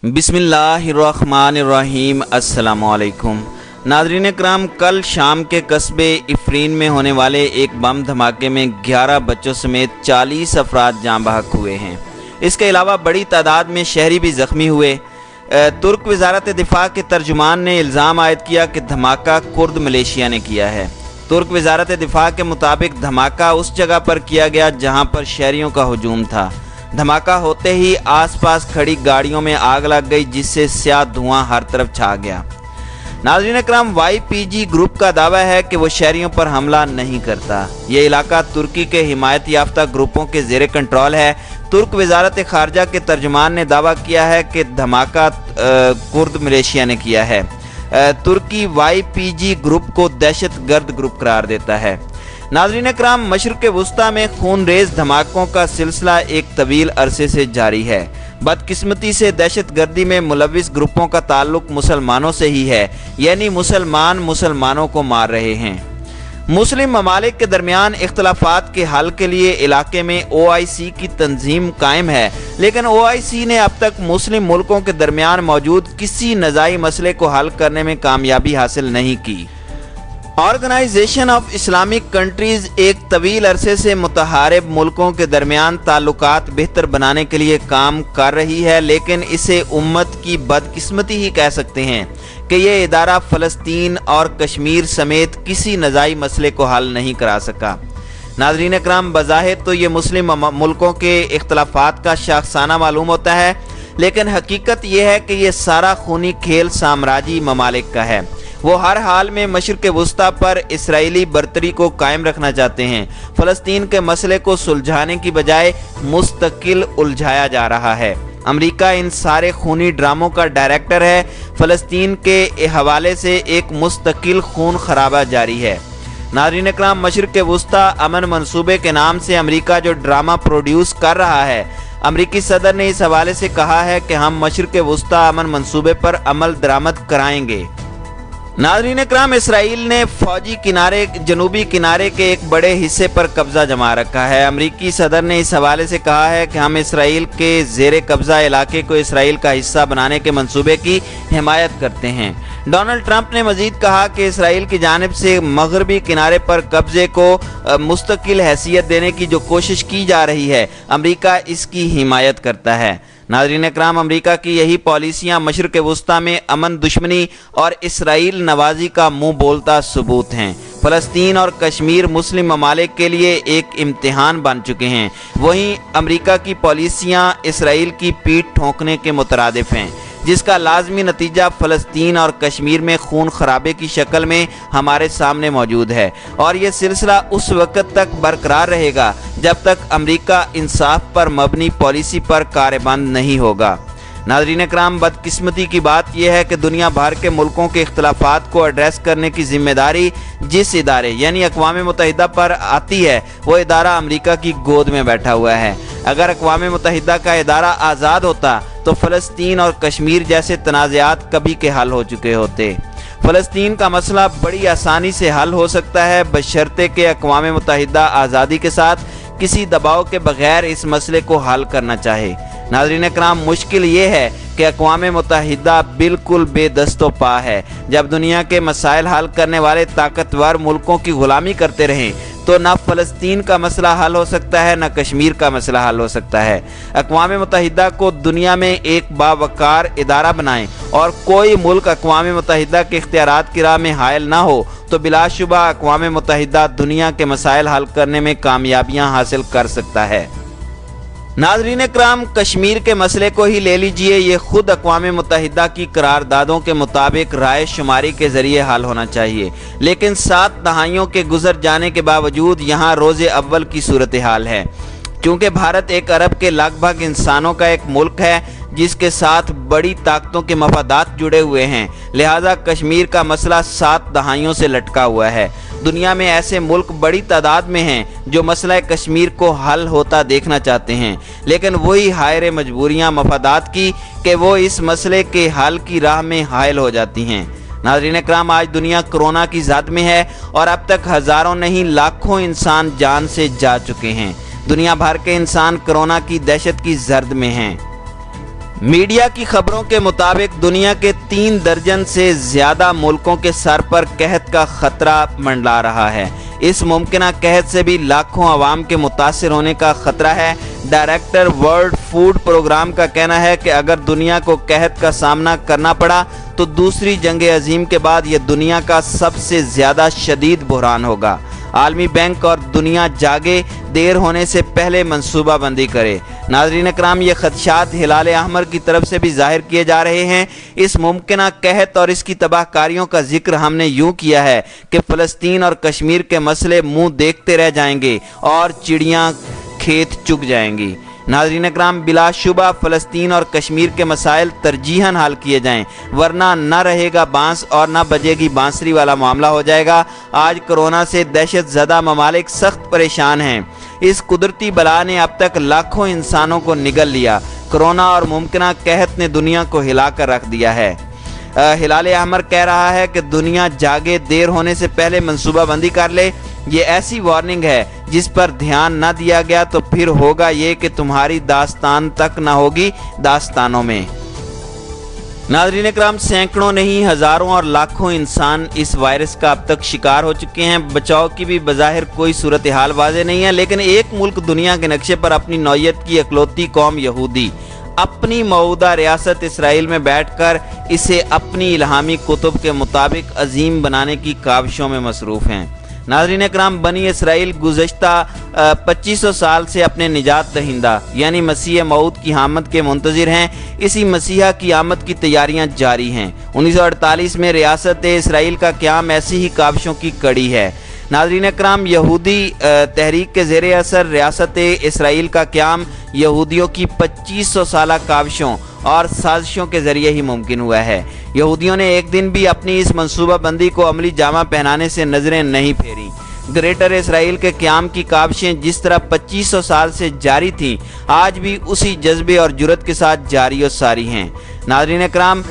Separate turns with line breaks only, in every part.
बिस्मिल्लाहिर्रहमानिर्रहीम। अस्सलामुअलैकुम नाज़रीन कराम, कल शाम के कस्बे इफरीन में होने वाले एक बम धमाके में 11 बच्चों समेत 40 अफराद जाँ बहक हुए हैं। इसके अलावा बड़ी तादाद में शहरी भी ज़ख्मी हुए। तुर्क वज़ारत दिफा के तर्जुमान ने इल्ज़ाम आयद किया कि धमाका कुर्द मलेशिया ने किया है। तुर्क वज़ारत दिफा के मुताबिक धमाका उस जगह पर किया गया जहाँ पर शहरियों का हुजूम था। धमाका होते ही आसपास खड़ी गाड़ियों में आग लग गई, जिससे स्याह धुआं हर तरफ छा गया। नाज़रीन कराम, YPG ग्रुप का दावा है कि वो शहरियों पर हमला नहीं करता। ये इलाका तुर्की के हिमायत याफ्ता ग्रुपों के ज़ेरे कंट्रोल है। तुर्क वज़ारत ख़ारजा के तर्जुमान ने दावा किया है कि धमाका कुर्द मलेशिया ने किया है। तुर्की YPG ग्रुप को दहशत गर्द ग्रुप करार देता है। नाज़रीन कराम, मशरिक़ वुस्ता में खूनरेज़ धमाकों का सिलसिला एक तवील अरसे से जारी है। बदकिस्मती से दहशत गर्दी में मुलविस ग्रुपों का ताल्लुक मुसलमानों से ही है, यानी मुसलमान मुसलमानों को मार रहे हैं। मुस्लिम ममालिक के दरमियान इख्तलाफात के हल के लिए इलाके में OIC की तंजीम कायम है, लेकिन OIC ने अब तक मुस्लिम मुल्कों के दरमियान मौजूद किसी नज़ाई मसले को हल करने में कामयाबी हासिल नहीं की। ऑर्गेनाइजेशन ऑफ इस्लामिक कंट्रीज़ एक तवील अरसे से मुतहारिब मुल्कों के दरमियान ताल्लुकात बेहतर बनाने के लिए काम कर रही है, लेकिन इसे उम्मत की बदकिस्मती ही कह सकते हैं कि ये इदारा फ़लस्तीन और कश्मीर समेत किसी नज़ाई मसले को हल नहीं करा सका। नाज़रीन कराम, बज़ाहिर तो ये मुस्लिम मुल्कों के इख्तलाफात का शाखसाना मालूम होता है, लेकिन हकीकत यह है कि ये सारा खूनी खेल साम्राज्यी ममालिक का है। वो हर हाल में मशरिक़ वुस्ता पर इसराइली बरतरी को कायम रखना चाहते हैं। फ़लस्तीन के मसले को सुलझाने की बजाय मुस्तकिल उलझाया जा रहा है। अमेरिका इन सारे खूनी ड्रामों का डायरेक्टर है। फ़लस्तीन के हवाले से एक मुस्तकिल खून खराबा जारी है। नाज़रीन कराम, मशरिक़ वुस्ता अमन मंसूबे के नाम से अमेरिका जो ड्रामा प्रोड्यूस कर रहा है, अमरीकी सदर ने इस हवाले से कहा है कि हम मशरिक़ वुस्ता अमन मंसूबे पर अमल दरामद कराएंगे। नाज़रीन कराम, इसराइल ने फौजी जनूबी किनारे के एक बड़े हिस्से पर कब्जा जमा रखा है। अमरीकी सदर ने इस हवाले से कहा है कि हम इसराइल के ज़ेरे कब्जा इलाके को इसराइल का हिस्सा बनाने के मंसूबे की हिमायत करते हैं। डोनाल्ड ट्रंप ने मजीद कहा कि इसराइल की जानिब से मगरबी किनारे पर कब्जे को मुस्तकिल हैसियत देने की जो कोशिश की जा रही है, अमरीका इसकी हिमायत करता है। नाज़रीन कराम, अमेरिका की यही पॉलिसियाँ मशरिक़ वुस्ता में अमन दुश्मनी और इसराइल नवाजी का मुँह बोलता सबूत हैं। फ़लस्तीन और कश्मीर मुस्लिम ममालिक के लिए एक इम्तिहान बन चुके हैं। वहीं अमेरिका की पॉलिसियाँ इसराइल की पीठ ठोंकने के मुतरादिफ हैं, जिसका लाजमी नतीजा फ़लस्तीन और कश्मीर में खून खराबे की शक्ल में हमारे सामने मौजूद है, और ये सिलसिला उस वक़्त तक बरकरार रहेगा जब तक अमेरिका इंसाफ पर मबनी पॉलिसी पर कारबंद नहीं होगा। नाज़रीन कराम, बदकिस्मती की बात यह है कि दुनिया भर के मुल्कों के इख्तलाफात को एड्रेस करने की जिम्मेदारी जिस इदारे यानी अक़वाम मुत्तहिदा पर आती है, वो इदारा अमेरिका की गोद में बैठा हुआ है। अगर अक़वाम मुत्तहिदा का इदारा आज़ाद होता तो फ़लस्तीन और कश्मीर जैसे तनाज़ात कभी के हल हो चुके होते। फ़लस्तीन का मसला बड़ी आसानी से हल हो सकता है, बशर्ते कि अक़वाम मुत्तहिदा आज़ादी के साथ किसी दबाव के बगैर इस मसले को हल करना चाहे। नाज़रीन कराम, मुश्किल ये है कि अक़वाम मुत्तहिदा बिल्कुल बेदस्तो पा है। जब दुनिया के मसाइल हल करने वाले ताकतवर मुल्कों की ग़ुलामी करते रहें तो न फ़लस्तीन का मसला हल हो सकता है, न कश्मीर का मसला हल हो सकता है। अक़वाम मुत्तहिदा को दुनिया में एक बावकार इदारा बनाएं और कोई मुल्क अक़वाम मुत्तहिदा के इख्तियारात की राह में हायल ना हो तो बिलाशुबा अक़वाम मुत्तहिदा दुनिया के मसाइल हल करने में कामयाबियाँ हासिल कर सकता है। नाज़रीन कराम, कश्मीर के मसले को ही ले लीजिए, ये खुद अक़वाम मुत्तहिदा की करारदादों के मुताबिक राय शुमारी के ज़रिए हल होना चाहिए, लेकिन 7 दहाइयों के गुजर जाने के बावजूद यहाँ रोज़े अव्वल की सूरत हाल है। क्योंकि भारत एक अरब के लगभग इंसानों का एक मुल्क है जिसके साथ बड़ी ताकतों के मफादात जुड़े हुए हैं, लिहाजा कश्मीर का मसला 7 दहाइयों से लटका हुआ है। दुनिया में ऐसे मुल्क बड़ी तादाद में हैं जो मसला कश्मीर को हल होता देखना चाहते हैं, लेकिन वही हायर मजबूरियाँ मफादात की कि वो इस मसले के हल की राह में हायल हो जाती हैं। नाज़रीन कराम, आज दुनिया कोरोना की ज़द में है और अब तक हज़ारों नहीं लाखों इंसान जान से जा चुके हैं। दुनिया भर के इंसान कोरोना की दहशत की जर्द में हैं। मीडिया की खबरों के मुताबिक दुनिया के 3 दर्जन से ज्यादा मुल्कों के सर पर कहत का खतरा मंडरा रहा है। इस मुमकिन कहत से भी लाखों अवाम के मुतासिर होने का खतरा है। डायरेक्टर वर्ल्ड फूड प्रोग्राम का कहना है कि अगर दुनिया को कहत का सामना करना पड़ा तो दूसरी जंग अजीम के बाद यह दुनिया का सबसे ज़्यादा शदीद बहरान होगा। आलमी बैंक और दुनिया जागे, देर होने से पहले मंसूबा बंदी करे। नाज़रीन कराम, ये खदशात हिलाल अहमर की तरफ से भी जाहिर किए जा रहे हैं। इस मुमकिन कहत और इसकी तबाहकारियों का जिक्र हमने यूँ किया है कि फ़लस्तीन और कश्मीर के मसले मुँह देखते रह जाएंगे और चिड़ियाँ खेत चुग जाएंगी। नाज़रीन कराम, बिलाशुबा फ़लस्तीन और कश्मीर के मसाइल तरजीहन हल किए जाएं, वरना न रहेगा बांस और न बजेगी बांसुरी वाला मामला हो जाएगा। आज कोरोना से दहशत ज़दा ममालिक सख्त परेशान हैं। इस कुदरती बला ने अब तक लाखों इंसानों को निगल लिया। कोरोना और मुमकिन कहत ने दुनिया को हिला कर रख दिया है। हिलाल अहमर कह रहा है कि दुनिया जागे, देर होने से पहले मंसूबा बंदी कर ले। ये ऐसी वार्निंग है जिस पर ध्यान न दिया गया तो फिर होगा ये कि तुम्हारी दास्तान तक न होगी दास्तानों में। नाज़रीन कराम, सैकड़ों नहीं हज़ारों और लाखों इंसान इस वायरस का अब तक शिकार हो चुके हैं। बचाव की भी बज़ाहिर कोई सूरत हाल वाज़ेह नहीं है, लेकिन एक मुल्क दुनिया के नक्शे पर अपनी नौयत की इकलौती कौम यहूदी अपनी मौजूदा रियासत इसराइल में बैठकर इसे अपनी इल्हामी कुतुब के मुताबिक अजीम बनाने की काविशों में मसरूफ़ हैं। नाज़रीन कराम, बनी इसराइल गुज़श्ता 2500 साल से अपने निजात दहिंदा यानी मसीह मऊद की आमद के मुंतज़िर हैं। इसी मसीहा की आमद की तैयारियां जारी हैं। 1948 में रियासत इसराइल का क़याम ऐसी ही काविशों की कड़ी है। नाज़रीन कराम, यहूदी तहरीक के ज़ेरे असर रियासत इसराइल का क़याम यहूदियों की 2500 साला काविशों और साजिशों के ज़रिए ही मुमकिन हुआ है। यहूदियों ने एक दिन भी अपनी इस मंसूबा बंदी को अमली जामा पहनाने से नज़रें नहीं फेरी। ग्रेटर इसराइल के क़याम की काविशें जिस तरह 2500 साल से जारी थीं, आज भी उसी जज्बे और जुर्रत के साथ जारी और सारी हैं। नाज़रीन कराम,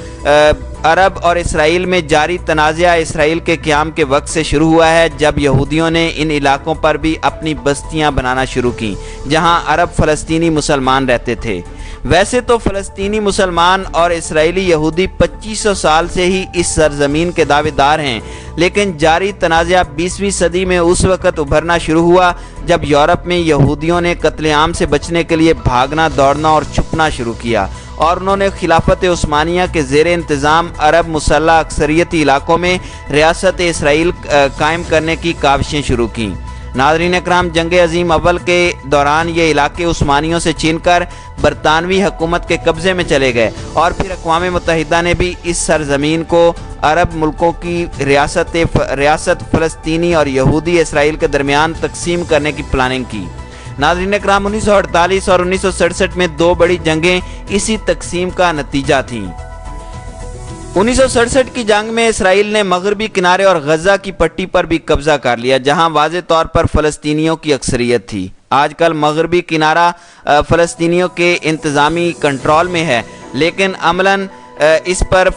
अरब और इसराइल में जारी तनाज़ा इसराइल के क़याम के वक्त से शुरू हुआ है, जब यहूदियों ने इन इलाकों पर भी अपनी बस्तियां बनाना शुरू की जहां अरब फ़लस्तीनी मुसलमान रहते थे। वैसे तो फ़लस्तीनी मुसलमान और इसराइली यहूदी 2500 साल से ही इस सरजमीन के दावेदार हैं, लेकिन जारी तनाज़ा 20वीं सदी में उस वक़्त उभरना शुरू हुआ जब यूरोप में यहूदियों ने कत्लेआम से बचने के लिए भागना, दौड़ना और छुपना शुरू किया और उन्होंने खिलाफत उस्मानिया के ज़ेरे इंतज़ाम अरब मुसल्लह अक्सरियती इलाकों में रियासत इसराइल कायम करने की काविशें शुरू की। नाज़रीन कराम, जंग अजीम अव्वल के दौरान ये इलाके उस्मानियों से छीनकर बरतानवी हुकूमत के कब्ज़े में चले गए और फिर अक़वाम मुत्तहिदा ने भी इस सरजमीन को अरब मुल्कों की रियासत फ़लस्तीनी और यहूदी इसराइल के दरमियान तकसीम करने की प्लानिंग की। नाज़रीन कराम, 1948 और 1967 में 2 बड़ी जंगें इसी तकसीम का नतीजा थीं। 1967 की जंग में इसराइल ने मगरबी किनारे और गजा की पट्टी पर भी कब्जा कर लिया, जहां वाज़े तौर पर फ़लस्तीनियों की अक्सरियत थी। आजकल मगरबी किनारा फ़लस्तीनियों के इंतज़ामी कंट्रोल में है, लेकिन अमलन इस पर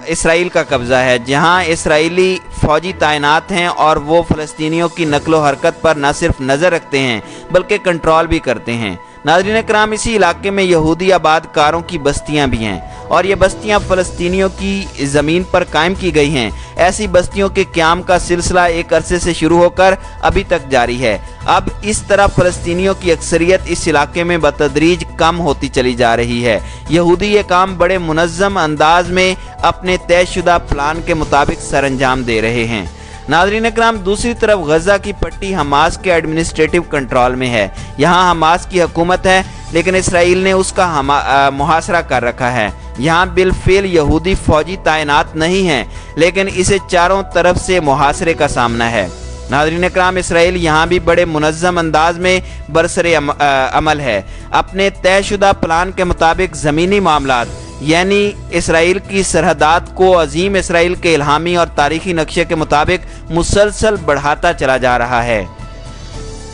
इसराइल का कब्ज़ा है, जहां इसराइली फ़ौजी तैनात हैं और वो फ़लस्तीनियों की नकलो हरकत पर न सिर्फ नज़र रखते हैं बल्कि कंट्रोल भी करते हैं। नाज़रीन कराम, इसी इलाके में यहूदी आबादकारों की बस्तियां भी हैं और ये बस्तियां फ़लस्तीनियों की ज़मीन पर कायम की गई हैं। ऐसी बस्तियों के क़याम का सिलसिला एक अरसे से शुरू होकर अभी तक जारी है। अब इस तरह फ़लस्तीनियों की अक्सरियत इस इलाके में बतदरीज कम होती चली जा रही है। यहूदी ये काम बड़े मुनज़्ज़म अंदाज में अपने तयशुदा प्लान के मुताबिक सरअंजाम दे रहे हैं। नाज़रीन कराम, दूसरी तरफ गजा की पट्टी हमास के एडमिनिस्ट्रेटिव कंट्रोल में है। यहाँ हमास की हुकूमत है, लेकिन इसराइल ने उसका मुहासरा कर रखा है। यहाँ बिलफिल यहूदी फ़ौजी तैनात नहीं हैं, लेकिन इसे चारों तरफ से मुहासरे का सामना है। नाज़रीन कराम, इसराइल यहाँ भी बड़े मुनज़्ज़म अंदाज में बरसरे अमल है। अपने तयशुदा प्लान के मुताबिक ज़मीनी मामलात यानी इसराइल की सरहदात को अजीम इसराइल के इल्हामी और तारीखी नक्शे के मुताबिक मुसलसल बढ़ाता चला जा रहा है।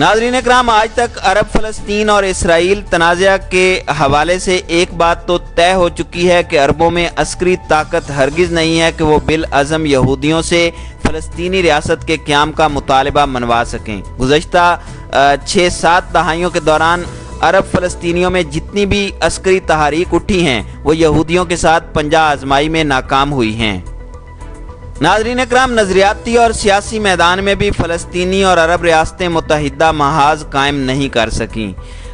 नाज़रीन कराम, आज तक अरब फ़लस्तीन और इसराइल तनाज़ा के हवाले से एक बात तो तय हो चुकी है कि अरबों में अस्करी ताकत हरगिज़ नहीं है कि वो बिल अज़म यहूदियों से फ़लस्तीनी रियासत के क़याम का मुतालबा मनवा सकें। गुज़श्ता 6-7 दहाइयों के दौरान अरब फ़लस्तीनियों में जितनी भी अस्करी तहारीक उठी हैं वो यहूदियों के साथ पंजा आजमाई में नाकाम हुई हैं। नाज़रीन इकराम, नज़रियाती और सियासी मैदान में भी फ़लस्तीनी और अरब रियासतें मुत्तहिदा महाज कायम नहीं कर सकीं।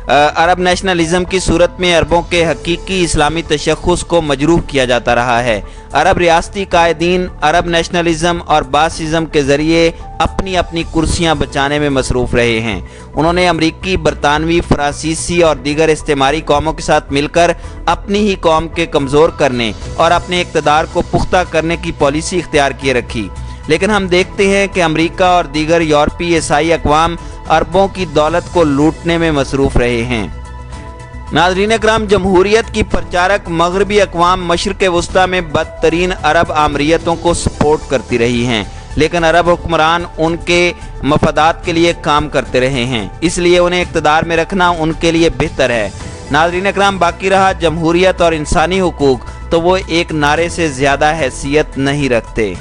अरब नेशनलिज़म की सूरत में अरबों के हकीकी इस्लामी तशख़्ख़ुस को मजरूह किया जाता रहा है। अरब रियासती कायदीन अरब नेशनलिज़म और बासिज़म के ज़रिए अपनी अपनी कुर्सियाँ बचाने में मसरूफ़ रहे हैं। उन्होंने अमरीकी, बरतानवी, फ़रांसीसी और दीगर इस्तेमारी कौमों के साथ मिलकर अपनी ही कौम के कमज़ोर करने और अपने इक़्तिदार को पुख्ता करने की पॉलिसी इख्तियार किए रखी। लेकिन हम देखते हैं कि अमरीका और दीगर यूरोपीय ईसाई अक़वाम अरबों की दौलत को लूटने में मसरूफ़ रहे हैं। नाज़रीन इकराम, जमहूरियत की प्रचारक मगरबी अक़वाम मशरिक़ वुस्ता में बदतरीन अरब आमरीतों को सपोर्ट करती रही हैं, लेकिन अरब हुक्मरान उनके मफादात के लिए काम करते रहे हैं, इसलिए उन्हें इक़्तिदार में रखना उनके लिए बेहतर है। नाज़रीन इकराम, बाकी रहा जमहूरियत और इंसानी हुकूक, तो वो एक नारे से ज़्यादा हैसियत नहीं रखते।